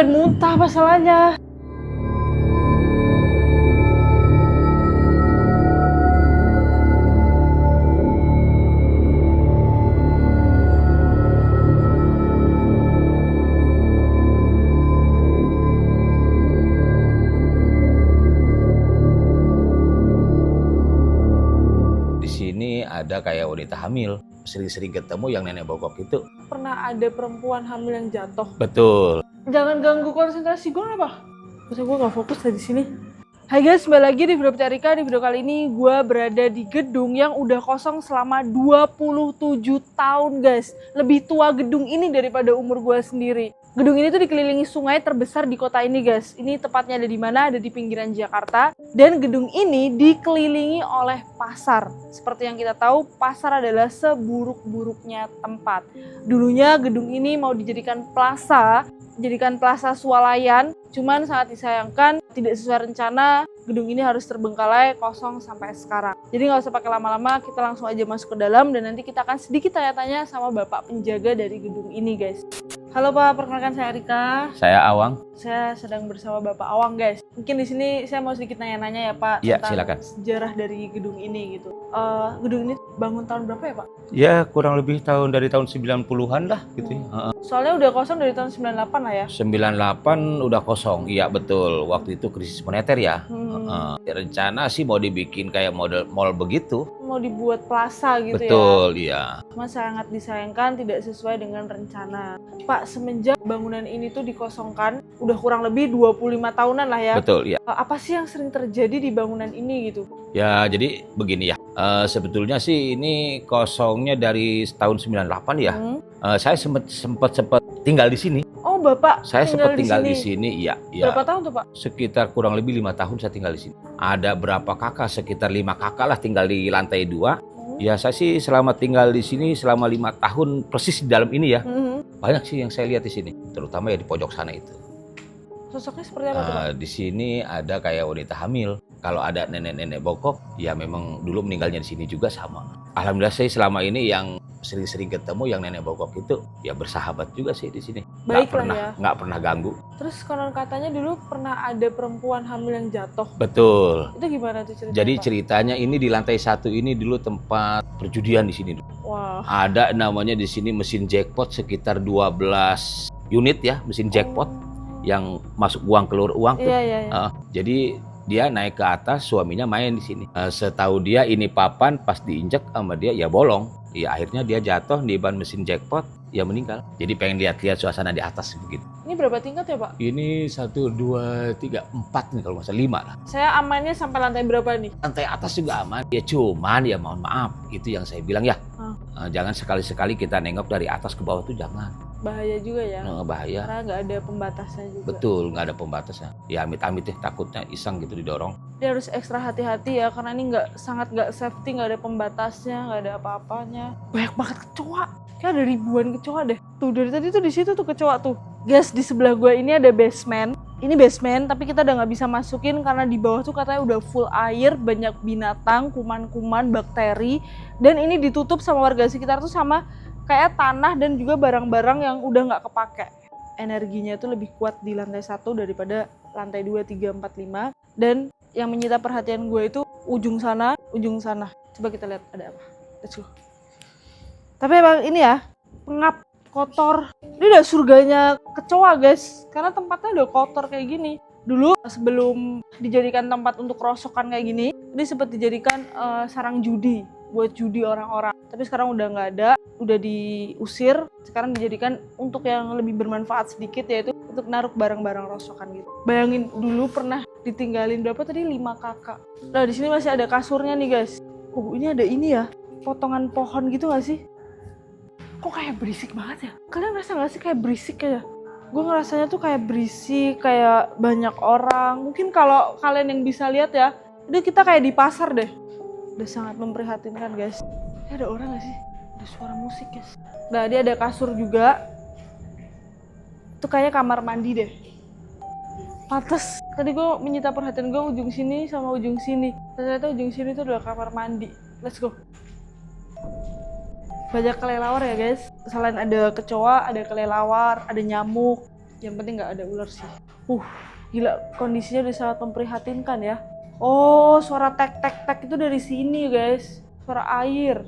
pengen muntah masalahnya. Di sini ada kayak wanita hamil, sering-sering ketemu yang nenek bogok itu. Pernah ada perempuan hamil yang jatuh. Betul. Jangan ganggu konsentrasi gue kenapa? Masa gue gak fokus dari sini. Hai guys, kembali lagi di video Pecarika. Di video kali ini gue berada di gedung yang udah kosong selama 27 tahun guys. Lebih tua gedung ini daripada umur gue sendiri. Gedung ini tuh dikelilingi sungai terbesar di kota ini guys. Ini tepatnya ada di mana? Ada di pinggiran Jakarta. Dan gedung ini dikelilingi oleh pasar. Seperti yang kita tahu, pasar adalah seburuk-buruknya tempat. Dulunya gedung ini mau dijadikan plaza swalayan. Cuman sangat disayangkan, tidak sesuai rencana, gedung ini harus terbengkalai kosong sampai sekarang. Jadi nggak usah pakai lama-lama, kita langsung aja masuk ke dalam dan nanti kita akan sedikit tanya-tanya sama bapak penjaga dari gedung ini guys. Halo Pak, perkenalkan saya Rika. Saya Awang. Saya sedang bersama Bapak Awang guys. Mungkin di sini saya mau sedikit nanya-nanya ya Pak Iya, tentang silakan. sejarah dari gedung ini gitu. Gedung ini bangun tahun berapa ya Pak? Ya kurang lebih dari tahun 90-an lah gitu ya. Soalnya udah kosong dari tahun 98 lah ya. 98 udah kosong, iya betul. Waktu itu krisis moneter ya. Rencana sih mau dibikin kayak model mall begitu. Mau dibuat plaza gitu ya. Betul, iya. Cuma sangat disayangkan tidak sesuai dengan rencana. Pak, semenjak bangunan ini tuh dikosongkan, udah kurang lebih 25 tahunan lah ya. Betul, iya. Apa sih yang sering terjadi di bangunan ini gitu? Ya jadi begini ya. Sebetulnya sih ini kosongnya dari tahun 98 ya. Saya sempat tinggal di sini. Oh, Bapak Saya sempat tinggal di di sini, iya. Berapa tahun tuh Pak? Sekitar kurang lebih 5 tahun saya tinggal di sini. Ada berapa kakak? Sekitar 5 kakak lah tinggal di lantai 2. Ya saya sih selama tinggal di sini selama 5 tahun persis di dalam ini ya. Banyak sih yang saya lihat di sini, terutama ya di pojok sana itu. Sosoknya seperti apa tuh Pak? Di sini ada kayak wanita hamil. Kalau ada nenek-nenek bokok, ya memang dulu meninggalnya di sini juga sama. Alhamdulillah saya selama ini yang sering-sering ketemu yang nenek bokok itu ya bersahabat juga sih di sini. Baiklah ya. Nggak pernah ganggu. Terus konon katanya dulu pernah ada perempuan hamil yang jatuh. Betul. Itu gimana tuh ceritanya? Jadi Pak? ceritanya ini di lantai 1 ini dulu tempat perjudian di sini. Wah. Ada namanya di sini mesin jackpot sekitar 12 unit ya, mesin jackpot yang masuk uang keluar uang tuh. Iya. Jadi dia naik ke atas, suaminya main di sini. Setahu dia ini papan, pas diinjek sama dia ya bolong. Ya akhirnya dia jatuh di ban mesin jackpot, ya meninggal. Jadi pengen lihat-lihat suasana di atas begitu. Ini berapa tingkat ya Pak? Ini 1, 2, 3, 4 nih kalau nggak salah 5 lah. Saya amannya sampai lantai berapa nih? Lantai atas juga aman. Ya cuman ya mohon maaf, itu yang saya bilang ya. Jangan sekali-sekali kita nengok dari atas ke bawah tuh jangan. Bahaya juga ya. Bahaya. Karena nggak ada pembatasnya juga. Betul, nggak ada pembatasnya. Ya amit-amit ya takutnya iseng gitu didorong. Dia harus ekstra hati-hati ya karena ini sangat nggak safety, nggak ada pembatasnya, nggak ada apa-apanya. Banyak banget kecoa. Kayak ada ribuan kecoa deh. Tuh dari tadi tuh di situ tuh kecoa tuh. Guys, di sebelah gua ini ada basement. Ini basement tapi kita udah nggak bisa masukin karena di bawah tuh katanya udah full air, banyak binatang, kuman-kuman, bakteri. Dan ini ditutup sama warga sekitar tuh sama kayak tanah dan juga barang-barang yang udah nggak kepake. Energinya tuh lebih kuat di lantai 1 daripada lantai 2, 3, 4, 5. Dan yang menyita perhatian gue itu ujung sana. Coba kita lihat ada apa. Let's go. Tapi emang ini ya, pengap, kotor. Ini udah surganya kecoa guys. Karena tempatnya udah kotor kayak gini. Dulu sebelum dijadikan tempat untuk rosokan kayak gini, ini sempat dijadikan sarang judi. Buat judi orang-orang. Tapi sekarang udah nggak ada, udah diusir. Sekarang dijadikan untuk yang lebih bermanfaat sedikit, yaitu untuk naruh barang-barang rosokan gitu. Bayangin dulu pernah ditinggalin berapa tadi 5 kakak. Nah di sini masih ada kasurnya nih guys. Oh ini ada ini ya, potongan pohon gitu nggak sih? Kok kayak berisik banget ya? Kalian ngerasa nggak sih kayak berisik ya? Gue ngerasanya tuh kayak berisik, kayak banyak orang. Mungkin kalau kalian yang bisa lihat ya, ini kita kayak di pasar deh. Udah sangat memprihatinkan guys. Ini ada orang gak sih? Ada suara musik guys. Nah dia ada kasur juga. Itu kayaknya kamar mandi deh. Pantes. Tadi gue menyita perhatian gue ujung sini sama ujung sini. Ternyata ujung sini tuh adalah kamar mandi. Let's go. Banyak kelelawar ya guys. Selain ada kecoa, ada kelelawar, ada nyamuk. Yang penting nggak ada ular sih. Gila, kondisinya udah sangat memprihatinkan ya. Oh, suara tek itu dari sini guys, suara air.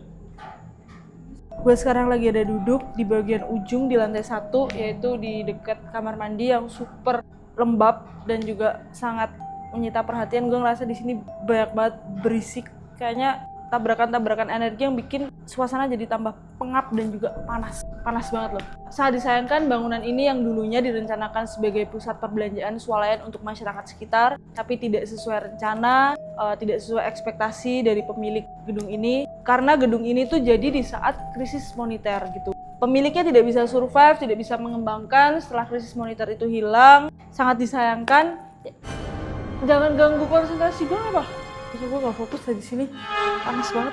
Gue sekarang lagi ada duduk di bagian ujung di lantai 1, yaitu di dekat kamar mandi yang super lembab dan juga sangat menyita perhatian. Gue ngerasa di sini banyak banget berisik, kayaknya tabrakan-tabrakan energi yang bikin suasana jadi tambah pengap dan juga panas banget loh. Sangat disayangkan bangunan ini yang dulunya direncanakan sebagai pusat perbelanjaan swalayan untuk masyarakat sekitar, tapi tidak sesuai rencana, tidak sesuai ekspektasi dari pemilik gedung ini, karena gedung ini tuh jadi di saat krisis moneter gitu. Pemiliknya tidak bisa survive, tidak bisa mengembangkan setelah krisis moneter itu hilang. Sangat disayangkan. Jangan ganggu konsentrasi gue apa? Gue gak fokus di sini, panas banget.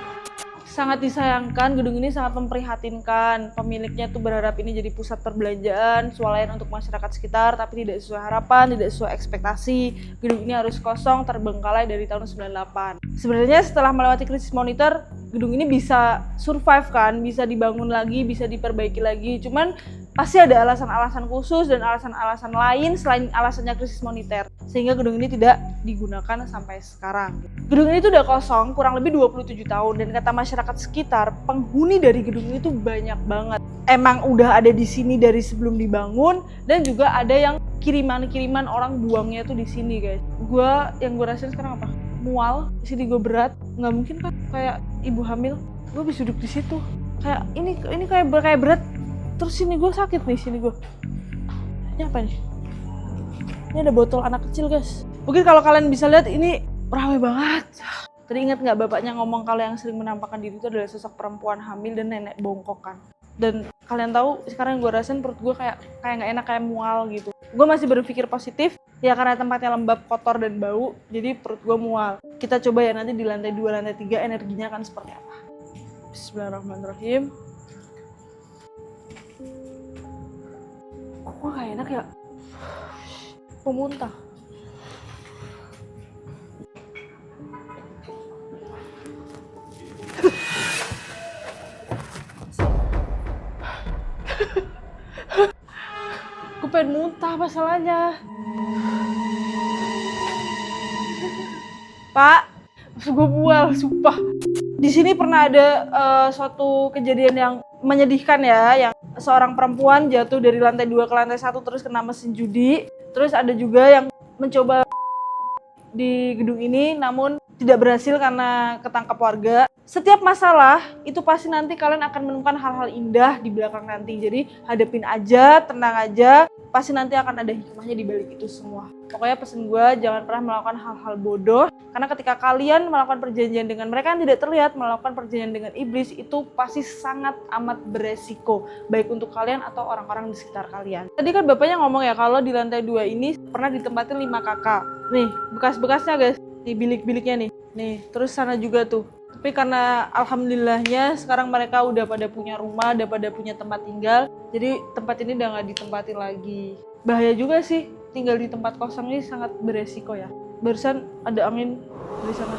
Sangat disayangkan, gedung ini sangat memprihatinkan. Pemiliknya tuh berharap ini jadi pusat perbelanjaan swalayan untuk masyarakat sekitar, tapi tidak sesuai harapan, tidak sesuai ekspektasi. Gedung ini harus kosong, terbengkalai dari tahun 98. Sebenarnya setelah melewati krisis moneter, gedung ini bisa survive kan, bisa dibangun lagi, bisa diperbaiki lagi. Cuman pasti ada alasan-alasan khusus dan alasan-alasan lain selain alasannya krisis moneter, sehingga gedung ini tidak digunakan sampai sekarang. Gedung ini tuh udah kosong kurang lebih 27 tahun dan kata masyarakat sekitar, penghuni dari gedung ini tuh banyak banget. Emang udah ada di sini dari sebelum dibangun dan juga ada yang kiriman-kiriman orang buangnya tuh di sini guys. Yang gue rasain sekarang apa? Mual, sini gue berat, nggak mungkin kan kayak ibu hamil. Gue bisa duduk di situ. Kayak ini kayak berat. Terus sini gue sakit nih, sini gue. Ini apa nih? Ini ada botol anak kecil guys. Mungkin kalau kalian bisa lihat ini ramai banget. Tadi ingat nggak bapaknya ngomong kalau yang sering menampakkan diri itu adalah sosok perempuan hamil dan nenek bongkokan. Dan kalian tahu sekarang gue rasain perut gue kayak nggak enak, kayak mual gitu. Gue masih berpikir positif ya karena tempatnya lembab, kotor dan bau, jadi perut gue mual. Kita coba ya nanti di lantai 2, lantai 3 energinya akan seperti apa. Bismillahirrahmanirrahim. Kok gak enak ya? Pemuntah. Gue pengen muntah masalahnya. Pak, gue mual, sumpah. Di sini pernah ada suatu kejadian yang menyedihkan ya, yang seorang perempuan jatuh dari lantai 2 ke lantai 1 terus kena mesin judi. Terus ada juga yang mencoba di gedung ini namun tidak berhasil karena ketangkap warga. Setiap masalah itu pasti nanti kalian akan menemukan hal-hal indah di belakang nanti. Jadi hadapin aja, tenang aja. Pasti nanti akan ada hikmahnya di balik itu semua. Pokoknya pesen gue jangan pernah melakukan hal-hal bodoh. Karena ketika kalian melakukan perjanjian dengan mereka yang tidak terlihat, melakukan perjanjian dengan iblis, itu pasti sangat amat beresiko. Baik untuk kalian atau orang-orang di sekitar kalian. Tadi kan bapaknya ngomong ya kalau di lantai 2 ini pernah ditempatin 5 kakak. Nih bekas-bekasnya guys. Nih bilik-biliknya nih. Nih terus sana juga tuh. Tapi karena alhamdulillahnya sekarang mereka udah pada punya rumah, udah pada punya tempat tinggal. Jadi tempat ini udah gak ditempatin lagi. Bahaya juga sih tinggal di tempat kosong ini, sangat beresiko ya. Barusan ada angin dari sana.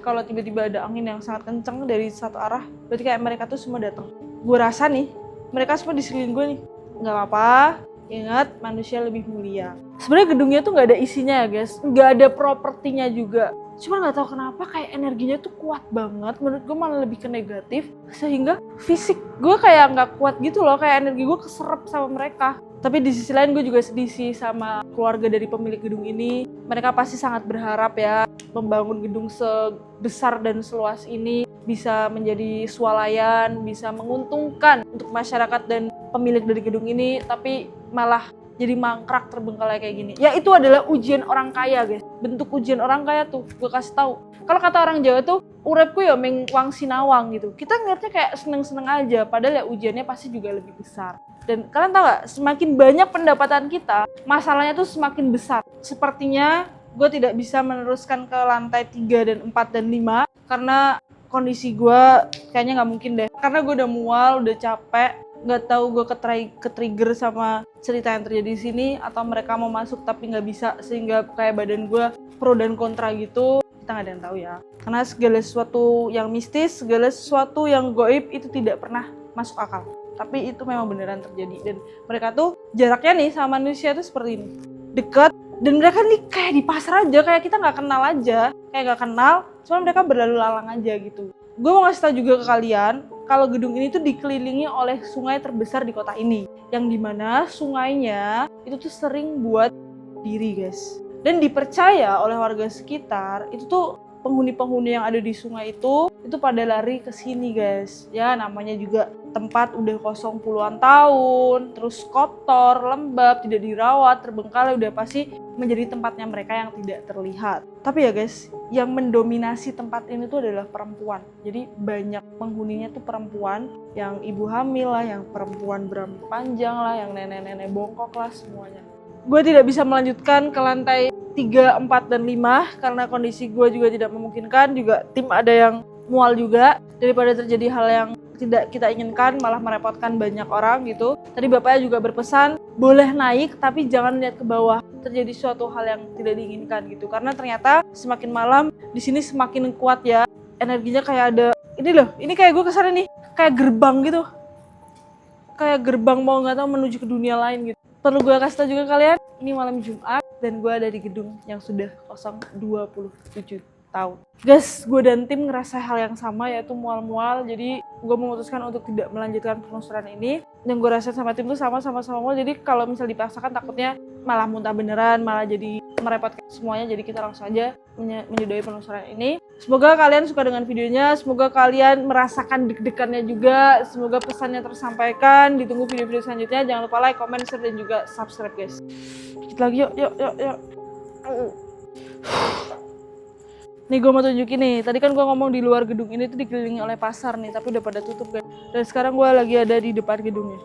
Kalau tiba-tiba ada angin yang sangat kencang dari satu arah, berarti kayak mereka tuh semua datang. Gue rasa nih, mereka semua di sekeliling gue nih. Gak apa-apa, ingat manusia lebih mulia. Sebenarnya gedungnya tuh gak ada isinya ya guys, gak ada propertinya juga. Cuma gak tahu kenapa kayak energinya tuh kuat banget, menurut gue malah lebih ke negatif. Sehingga fisik gue kayak gak kuat gitu loh, kayak energi gue keserap sama mereka. Tapi di sisi lain gue juga sedih sih sama keluarga dari pemilik gedung ini. Mereka pasti sangat berharap ya membangun gedung sebesar dan seluas ini bisa menjadi swalayan, bisa menguntungkan untuk masyarakat dan pemilik dari gedung ini. Tapi malah jadi mangkrak terbengkalai kayak gini. Ya itu adalah ujian orang kaya guys. Bentuk ujian orang kaya tuh gue kasih tahu. Kalau kata orang Jawa tuh urepku ya meng wang sinawang gitu. Kita ngeliatnya kayak seneng-seneng aja, padahal ya ujiannya pasti juga lebih besar. Dan kalian tahu gak, semakin banyak pendapatan kita, masalahnya tuh semakin besar. Sepertinya gue tidak bisa meneruskan ke lantai 3 dan 4 dan 5 karena kondisi gue kayaknya gak mungkin deh. Karena gue udah mual, udah capek, gak tahu gue ke-trigger sama cerita yang terjadi di sini atau mereka mau masuk tapi gak bisa sehingga kayak badan gue pro dan kontra gitu. Kita gak ada yang tahu ya. Karena segala sesuatu yang mistis, segala sesuatu yang goib itu tidak pernah masuk akal. Tapi itu memang beneran terjadi. Dan mereka tuh jaraknya nih sama manusia tuh seperti ini. Deket. Dan mereka nih kayak di pasar aja, kayak kita nggak kenal aja. Kayak nggak kenal, cuma mereka berlalu lalang aja gitu. Gue mau ngasih tau juga ke kalian, kalau gedung ini tuh dikelilingi oleh sungai terbesar di kota ini. Yang dimana sungainya itu tuh sering buat diri guys. Dan dipercaya oleh warga sekitar, itu tuh penghuni-penghuni yang ada di sungai itu pada lari ke sini guys. Ya namanya juga tempat udah kosong puluhan tahun, terus kotor, lembab, tidak dirawat, terbengkalai, udah pasti menjadi tempatnya mereka yang tidak terlihat. Tapi ya guys, yang mendominasi tempat ini tuh adalah perempuan. Jadi banyak penghuninya tuh perempuan, yang ibu hamil lah, yang perempuan berambut panjang lah, yang nenek-nenek bongkok lah, semuanya. Gue tidak bisa melanjutkan ke lantai 3, 4, dan 5 karena kondisi gue juga tidak memungkinkan, juga tim ada yang mual juga, daripada terjadi hal yang tidak kita inginkan malah merepotkan banyak orang gitu. Tadi bapaknya juga berpesan boleh naik tapi jangan lihat ke bawah, terjadi suatu hal yang tidak diinginkan gitu, karena ternyata semakin malam di sini semakin kuat ya energinya. Kayak ada ini loh, ini kayak gue kesana nih kayak gerbang gitu, kayak gerbang mau nggak tahu menuju ke dunia lain gitu. Perlu gue kasih tau juga kalian, ini malam Jumat dan gue ada di gedung yang sudah kosong 27 tahun. Guys, gue dan tim ngerasa hal yang sama, yaitu mual-mual. Jadi gue memutuskan untuk tidak melanjutkan penelusuran ini. Dan gue rasa sama tim tuh sama-sama mual. Jadi kalau misal dipaksakan takutnya malah muntah beneran, malah jadi merepotkan semuanya. Jadi kita langsung aja menyudahi penelusuran ini. Semoga kalian suka dengan videonya, semoga kalian merasakan deg-degannya juga, semoga pesannya tersampaikan. Ditunggu video-video selanjutnya. Jangan lupa like, comment, share, dan juga subscribe guys. Dikit lagi yuk. Nih gue mau tunjukin nih, tadi kan gue ngomong di luar gedung ini tuh dikelilingi oleh pasar nih, tapi udah pada tutup guys. Dan sekarang gue lagi ada di depan gedungnya.